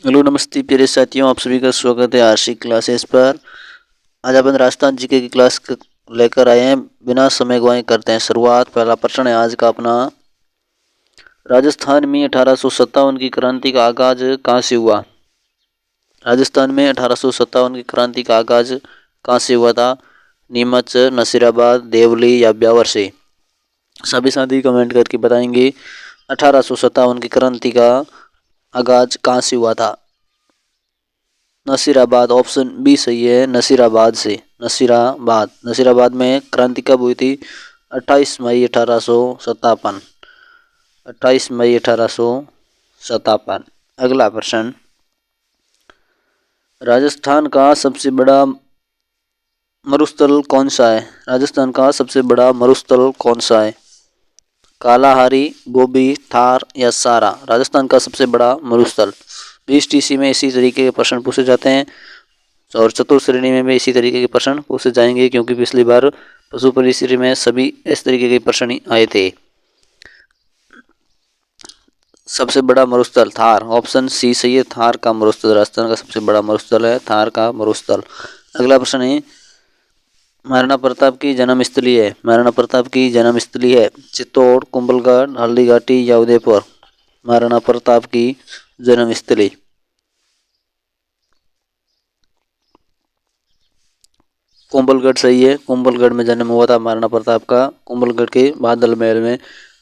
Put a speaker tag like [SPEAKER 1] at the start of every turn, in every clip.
[SPEAKER 1] Hello नमस्ते प्यारे साथियों, आप सभी का स्वागत है आशिक क्लासेस पर। आज अपन राजस्थान जीके की क्लास लेकर आए हैं। बिना समय गवाए करते हैं शुरुआत। पहला प्रश्न है आज का अपना। राजस्थान में 1857 की क्रांति का आगाज कहाँ से हुआ? राजस्थान में 1857 की क्रांति का आगाज कहाँ से हुआ था? नीमच, नसीराबाद, देवली या ब्यावर से? सभी साथी कमेंट करके बताएंगे 1857 की क्रांति का आगाज कहाँ से हुआ था। नसीराबाद, ऑप्शन बी सही है, नसीराबाद से। नसीराबाद में क्रांति कब हुई थी? 28 मई 1857। 28 मई 1857। अगला प्रश्न। राजस्थान का सबसे बड़ा मरुस्थल कौन सा है? राजस्थान का सबसे बड़ा मरुस्थल कौन सा है? कालाहारी, गोबी, थार या सारा? राजस्थान का सबसे बड़ा मरुस्थल। 20 TC में इसी तरीके के प्रश्न पूछे जाते हैं और चतुर्थ श्रेणी में भी इसी तरीके के प्रश्न पूछे जाएंगे, क्योंकि पिछली बार पशु परिश्री में सभी इस तरीके के प्रश्न आए थे। सबसे बड़ा मरुस्थल थार, ऑप्शन सी सही है। थार का मरुस्थल राजस्थान का सबसे बड़ा मरुस्थल है, थार का मरुस्थल। अगला प्रश्न है, महाराणा प्रताप की जन्मस्थली है। महाराणा प्रताप की जन्मस्थली है चित्तौड़, कुंभलगढ़, हल्दीघाटी या उदयपुर? महाराणा प्रताप की जन्मस्थली कुंभलगढ़ सही है। कुंभलगढ़ में जन्म हुआ था महाराणा प्रताप का, कुंभलगढ़ के बादल महल में।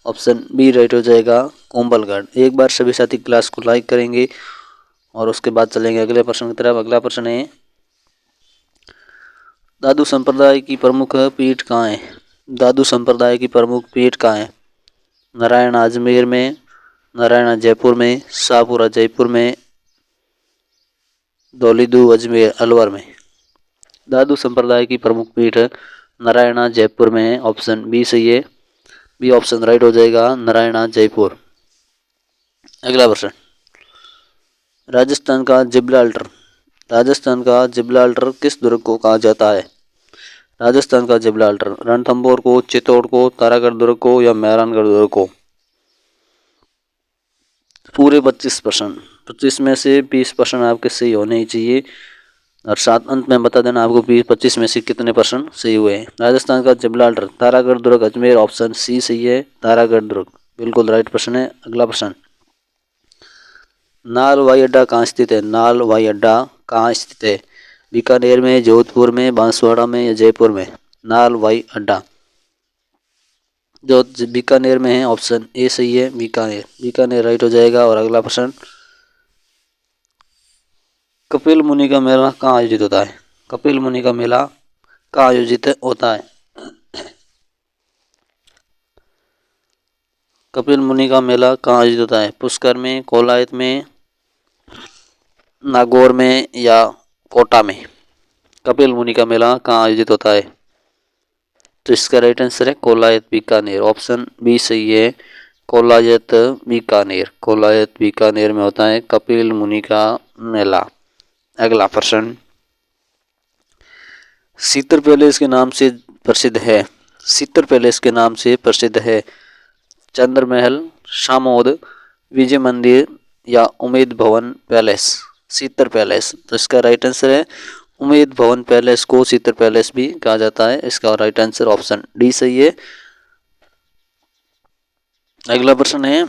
[SPEAKER 1] ऑप्शन बी राइट हो जाएगा, कुंभलगढ़। एक बार सभी साथी क्लास को लाइक करेंगे और उसके बाद चलेंगे अगले प्रश्न की तरफ। अगला प्रश्न है, दादू संप्रदाय की प्रमुख पीठ कहाँ है? दादू संप्रदाय की प्रमुख पीठ कहाँ है? नारायण अजमेर में, नारायण जयपुर में, शाहपुरा जयपुर में, धौलीधु अजमेर अलवर में? दादू संप्रदाय की प्रमुख पीठ नारायणा जयपुर में है। ऑप्शन बी सही है, बी ऑप्शन राइट हो जाएगा, नारायणा जयपुर। अगला प्रश्न, राजस्थान का जिब्राल्टर। राजस्थान का जिब्राल्टर किस दुर्ग को कहा जाता है? राजस्थान का जिब्राल्टर रणथंभौर को, चित्तौड़ को, तारागढ़ दुर्ग को या मेहरानगढ़ दुर्ग को? पूरे 25 प्रश्न, 25 में से 20 प्रश्न आपके सही होने ही चाहिए और साथ अंत में बता देना आपको 25 में से कितने प्रश्न सही हुए हैं। राजस्थान का Gibraltar Taragarh Durg Ajmer, option C सही है, तारागढ़ दुर्ग बिल्कुल राइट प्रश्न है। अगला प्रश्न, नाल हवाई अड्डा कहाँ स्थित है? नाल हवाई अड्डा कहाँ स्थित है? बीकानेर में, जोधपुर में, बांसवाड़ा में या जयपुर में? नाल हवाई अड्डा जो बीकानेर में है, ऑप्शन ए सही है, बीकानेर। बीकानेर राइट हो जाएगा। और अगला प्रश्न, कपिल मुनि का मेला कहाँ आयोजित होता है? कपिल मुनि का मेला कहाँ आयोजित होता है? कपिल मुनि का मेला कहाँ आयोजित होता है? पुष्कर में, कोलायत में, नागौर में या कोटा में? कपिल मुनि का मेला कहाँ आयोजित होता है? तो इसका राइट आंसर है कोलायत बीकानेर, ऑप्शन बी सही है, कोलायत बीकानेर। कोलायत बीकानेर में होता है कपिल मुनि का मेला। अगला प्रश्न, सीतर पैलेस के नाम से प्रसिद्ध है। सीतर पैलेस के नाम से प्रसिद्ध है चंद्र महल, शामोद, विजय मंदिर या उम्मेद भवन पैलेस? सीतर पैलेस, तो इसका राइट आंसर है उम्मेद भवन पैलेस को सीतर पैलेस भी कहा जाता है। इसका राइट आंसर ऑप्शन डी सही है। अगला प्रश्न है,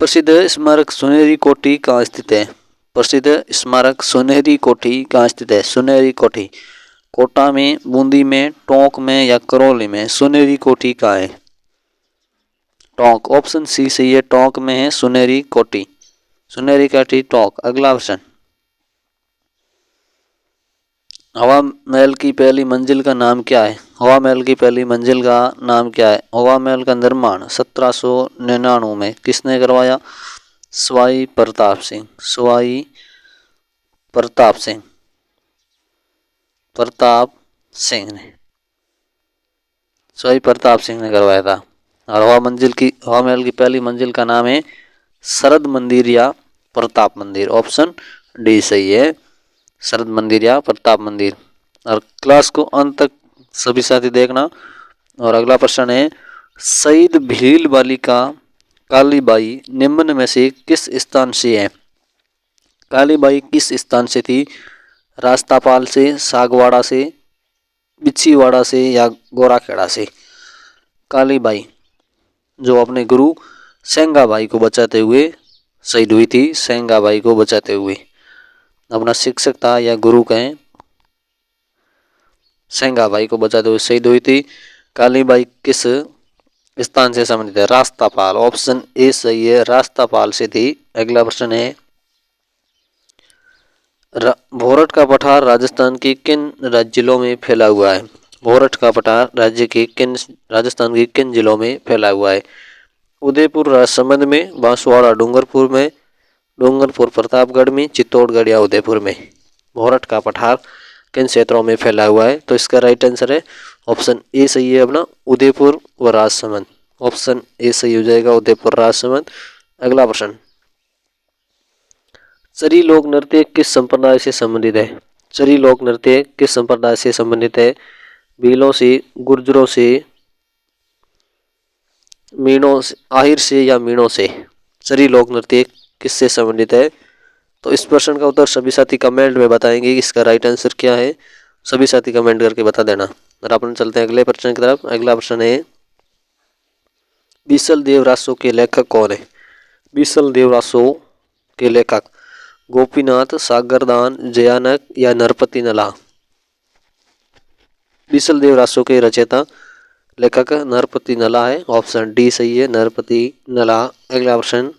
[SPEAKER 1] प्रसिद्ध स्मारक सुनहरी कोठी कहाँ स्थित है? प्रसिद्ध स्मारक सुनहरी कोठी कहाँ स्थित है? सुनहरी कोठी कोटा में, बूंदी में, टोंक में या करौली में? सुनहरी कोठी कहाँ है? टोंक, ऑप्शन सी सही है, टोंक में है सुनहरी कोठी। सुनहरी कोठी टोंक। अगला प्रश्न, हवा महल की पहली मंजिल का नाम क्या है? हवा महल की पहली मंजिल का नाम क्या है? हवा महल का निर्माण 1799 में किसने करवाया? सवाई प्रताप सिंह। सवाई प्रताप सिंह, प्रताप सिंह ने, सवाई प्रताप सिंह ने करवाया था। और हवा महल की पहली मंजिल का नाम है शरद मंदिर या प्रताप मंदिर, ऑप्शन डी सही है, शरद मंदिर या प्रताप मंदिर। और क्लास को अंत तक सभी साथी देखना। और अगला प्रश्न है, शहीद भील बालिका कालीबाई निम्न में से किस स्थान से है? कालीबाई किस स्थान से थी? रास्तापाल से, सागवाड़ा से, बिच्छीवाड़ा से या गोराखेड़ा से? कालीबाई जो अपने गुरु सेंगाबाई को बचाते हुए शहीद हुई थी, सेंगाबाई को बचाते हुए। अपना शिक्षक था या गुरु कहें, सेंगाबाई को बचाते हुए शहीद हुई थी। कालीबाई किस स्थान से संबंधित है? रास्तापाल। ऑप्शन ए सही है, रास्तापाल से थी। अगला प्रश्न है भोरठ का पठार राजस्थान के किन जिलों में फैला हुआ है? भोरठ का पठार राजस्थान के किन जिलों में फैला हुआ है? उदयपुर राजसमंद में, बांसवाड़ा डूंगरपुर में, डूंगरपुर प्रतापगढ़ में, चित्तौड़गढ़ या उदयपुर में? भोरठ का पठार किन क्षेत्रों में फैला हुआ है? तो इसका राइट आंसर है ऑप्शन ए सही है अपना, उदयपुर व राजसमंद। ऑप्शन ए सही हो जाएगा, उदयपुर राजसमंद। अगला प्रश्न, चरी लोक नृत्य किस संप्रदाय से संबंधित है? चरी लोक नृत्य किस संप्रदाय से संबंधित है? भीलों से, गुर्जरों से, मीणों से, आहिर से या मीणों से? चरी लोक नृत्य किससे संबंधित है? तो इस प्रश्न का उत्तर सभी साथी कमेंट में बताएंगे कि इसका राइट आंसर क्या है। सभी साथी कमेंट करके बता देना। और अपन चलते हैं अगले प्रश्न की तरफ। अगला प्रश्न है बीसल देव रासो के लेखक कौन है? बीसल देव रासो के लेखक गोपीनाथ, सागरदान, जयानक या नरपति नला? बीसल देव रासो के रचयिता लेखक नरपति नला है। ऑप्शन डी सही है, नरपति नला। अगला प्रश्न,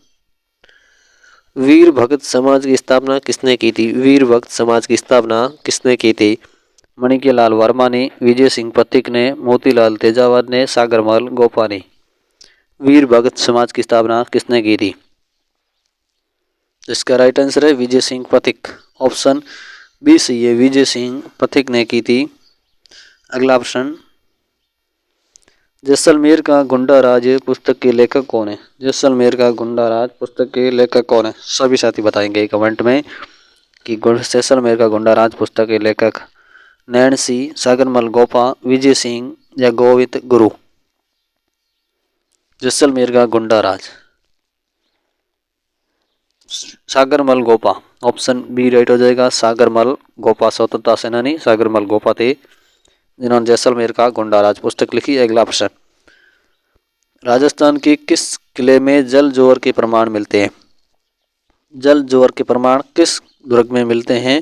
[SPEAKER 1] वीर भगत समाज की स्थापना किसने की थी? वीर भगत समाज की स्थापना किसने की थी? मणिकेलाल वर्मा ने, विजय सिंह पथिक ने, मोतीलाल तेजावत ने, सागरमल गोपा ने? वीर भगत समाज की स्थापना किसने की थी? इसका राइट आंसर है विजय सिंह पथिक। ऑप्शन बी सही है, विजय सिंह पथिक ने की थी। अगला प्रश्न, जैसलमेर का गुंडा राज पुस्तक के लेखक कौन है? जैसलमेर का गुंडा राज पुस्तक के लेखक कौन है? सभी साथी बताएंगे कमेंट में कि जैसलमेर का गुंडा राज पुस्तक के लेखक नैन सिंह, सागरमल गोपा, विजय सिंह या गोविंद गुरु? जैसलमेर का गुंडा राज Sagarmal Gopa. Option B right हो जाएगा, सागरमल गोपा। स्वतंत्रता सेनानी सागरमल गोपा थे जिन्होंने जैसलमेर का गुंडा राज पुस्तक लिखी। अगला प्रश्न, राजस्थान के किस किले में जल जोहर के प्रमाण मिलते हैं? जल जोहर के प्रमाण किस दुर्ग में मिलते हैं?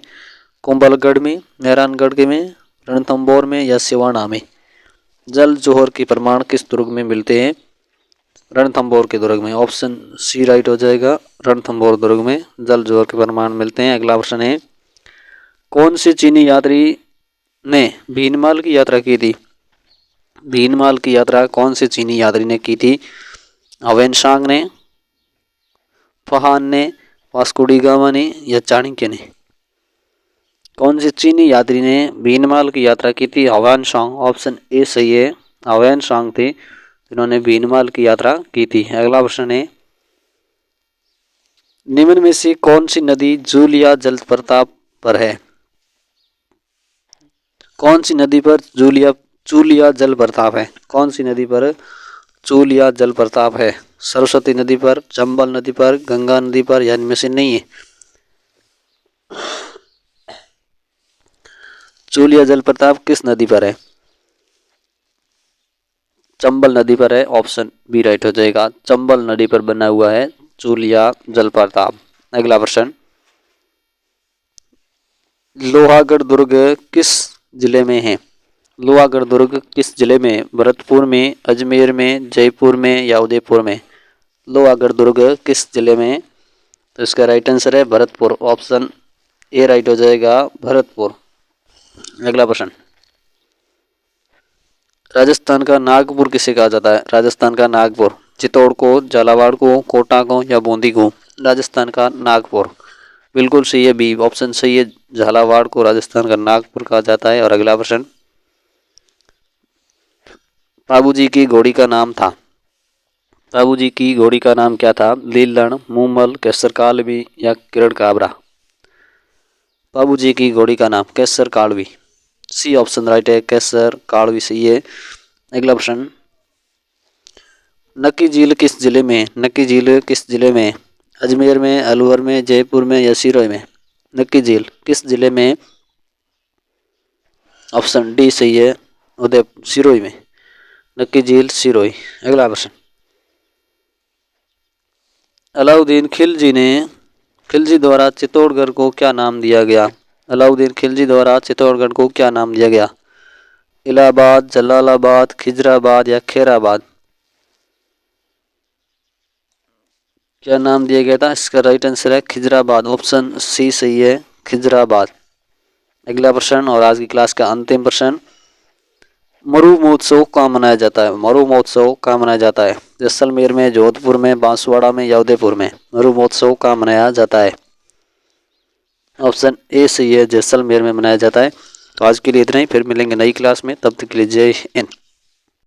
[SPEAKER 1] कुंभलगढ़ में, मेहरानगढ़ के में, रणथंभौर में या सिवाना में? जल जोहर के प्रमाण किस दुर्ग में मिलते हैं? रणथंभौर के दुर्ग में। ऑप्शन सी राइट हो जाएगा, रणथंभौर दुर्ग में जल जोहर के प्रमाण मिलते हैं। अगला प्रश्न है, कौन से चीनी यात्री ने भीनमाल की यात्रा की थी? भीनमाल की यात्रा कौन से चीनी यात्री ने की थी? हवेनसांग ने, फहान ने, वास्को डी गामा ने या चाणक्य ने? कौन से चीनी यात्री ने भीनमाल की यात्रा की थी? हवेनसांग। ऑप्शन ए सही है, हवेनसांग थे जिन्होंने भीनमाल की यात्रा की थी। अगला प्रश्न है, निम्न में से कौन सी नदी जूलिया जलप्रपात पर है? कौन सी नदी पर चूलिया जलप्रपात है? कौन सी नदी पर चूलिया जलप्रपात है? सरस्वती नदी पर, चंबल नदी पर, गंगा नदी पर या इनमें से नहीं है? चूलिया जलप्रपात किस नदी पर है? चंबल नदी पर है। ऑप्शन बी राइट हो जाएगा, चंबल नदी पर बना हुआ है चूलिया जलप्रपात। अगला प्रश्न, लोहागढ़ दुर्ग किस जिले में है? लोहागढ़ दुर्ग किस जिले में? भरतपुर में, अजमेर में, जयपुर में या उदयपुर में? लोहागढ़ दुर्ग किस जिले में? तो इसका राइट आंसर है भरतपुर। ऑप्शन ए राइट हो जाएगा, भरतपुर। अगला प्रश्न, राजस्थान का नागपुर किसे कहा जाता है? राजस्थान का नागपुर चित्तौड़ को, झालावाड़ को, कोटा को या बूंदी को? राजस्थान का नागपुर बिल्कुल सही है, बी ऑप्शन सही है, झालावाड़ को राजस्थान का नागपुर कहा जाता है। और अगला प्रश्न, बाबूजी की घोड़ी का नाम था? बाबूजी की घोड़ी का नाम क्या था? लीलण, मूमल, केसर कालवी या किरण काबरा? बाबूजी की घोड़ी का नाम केसर कालवी। सी ऑप्शन राइट है, केसर कालवी सही है। अगला प्रश्न, नक्की झील किस जिले में? नक्की झील किस जिले में? अजमेर में, अलवर में, जयपुर में या सिरोही में? नक्की झील किस जिले में? ऑप्शन डी सही है, उदयपुर, सिरोही में। नक्की झील सिरोही। अगला प्रश्न, अलाउद्दीन खिलजी द्वारा चित्तौड़गढ़ को क्या नाम दिया गया? अलाउद्दीन खिलजी द्वारा चित्तौड़गढ़ को क्या नाम दिया गया? इलाहाबाद, जलालाबाद, खिजराबाद या खैराबाद? क्या नाम दिया गया था? इसका राइट आंसर है खिजराबाद। ऑप्शन सी सही है, खिजराबाद। अगला प्रश्न और आज की क्लास का अंतिम प्रश्न, मरु महोत्सव कहाँ मनाया जाता है? मरु महोत्सव कहाँ मनाया जाता है? जैसलमेर में, जोधपुर में, बांसवाड़ा में या उदयपुर में? मरु महोत्सव कहाँ मनाया जाता है? ऑप्शन ए सही है, जैसलमेर में मनाया जाता है। तो आज के लिए इतना ही, फिर मिलेंगे नई क्लास में, तब तक के लिए जय हिंद।